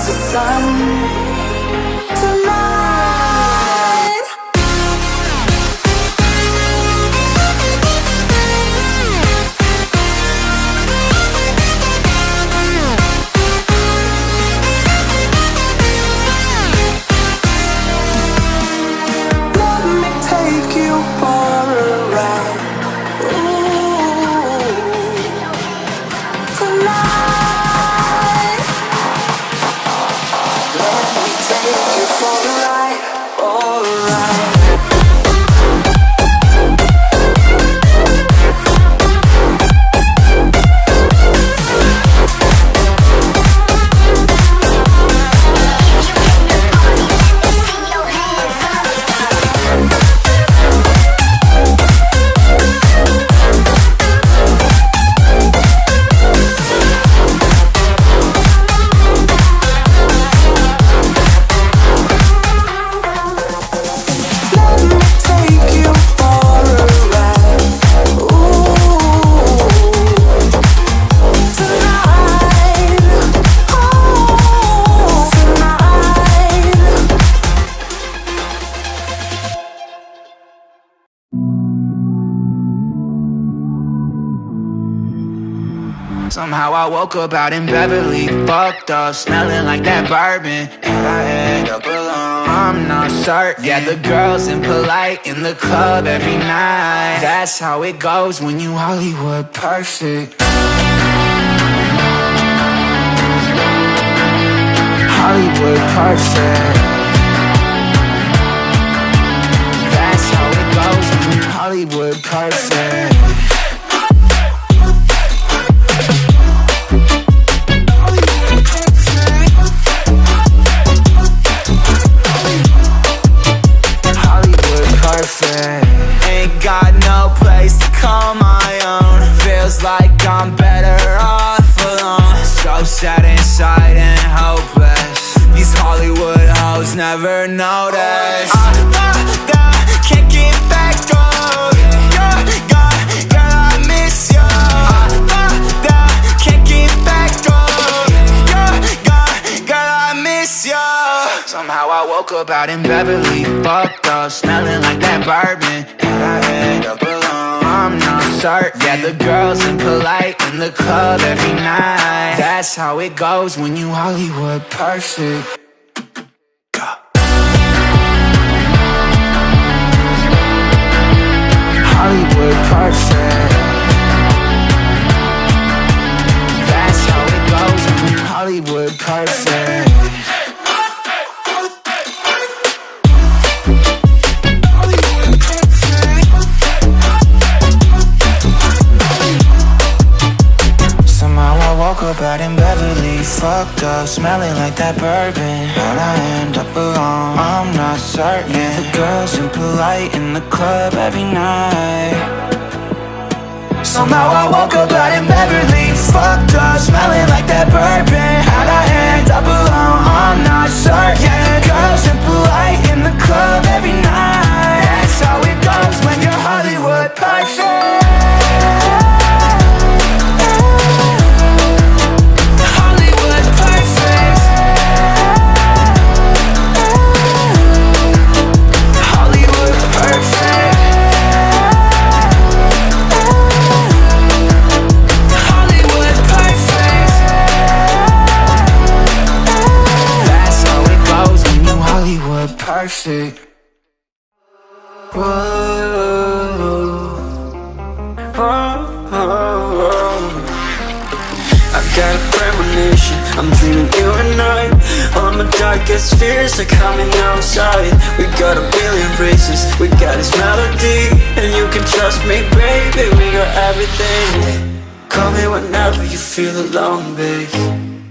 the sun tonight. Let me take you for a ride. Ooh, tonight. Let me take you for a ride. Alright. Somehow I woke up out in Beverly, fucked up, smelling like that bourbon, and I end up alone. I'm not certain. Yeah, the girls impolite in the club every night. That's how it goes when you Hollywood perfect. Hollywood perfect. That's how it goes when you Hollywood perfect. Ain't got no place to call my own. Feels like I'm better off alone. So sad inside and hopeless. These Hollywood hoes never notice. Can't get back on. You're gone, girl, I miss you. Can't get back on. You're gone, girl, I miss you. Somehow I woke up out in Beverly, fucked up, smelling like that bourbon, and I end up alone. I'm not certain. Yeah, the girls impolite in the club every night. That's how it goes when you Hollywood perfect. Hollywood perfect. That's how it goes when you Hollywood perfect. Woke up out in Beverly, fucked up, smelling like that bourbon, how'd I end up alone? I'm not certain. Yeah, the girls impolite in the club every night. Somehow I woke up out in Beverly, fucked up, smelling like that bourbon, how'd I end up alone? I'm not certain. Yeah, the girls impolite in the club every night. That's how it goes when you're Hollywood perfect. Perfect. I've got a premonition, I'm dreaming you and I. All my darkest fears are coming outside. We got a billion races, we got this melody, and you can trust me, baby, we got everything. Call me whenever you feel alone, babe,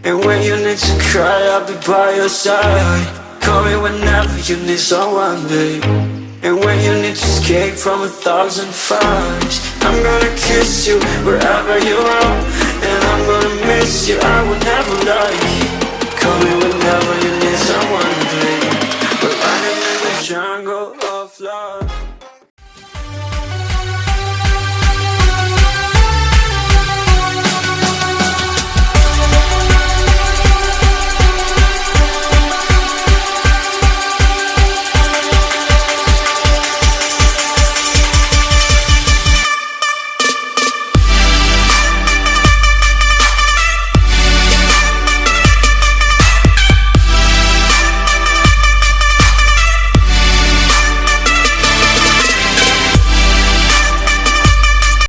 and when you need to cry, I'll be by your side. Call me whenever you need someone, babe, and when you need to escape from 1,000 fires. I'm gonna kiss you wherever you are, and I'm gonna miss you, I will never lie.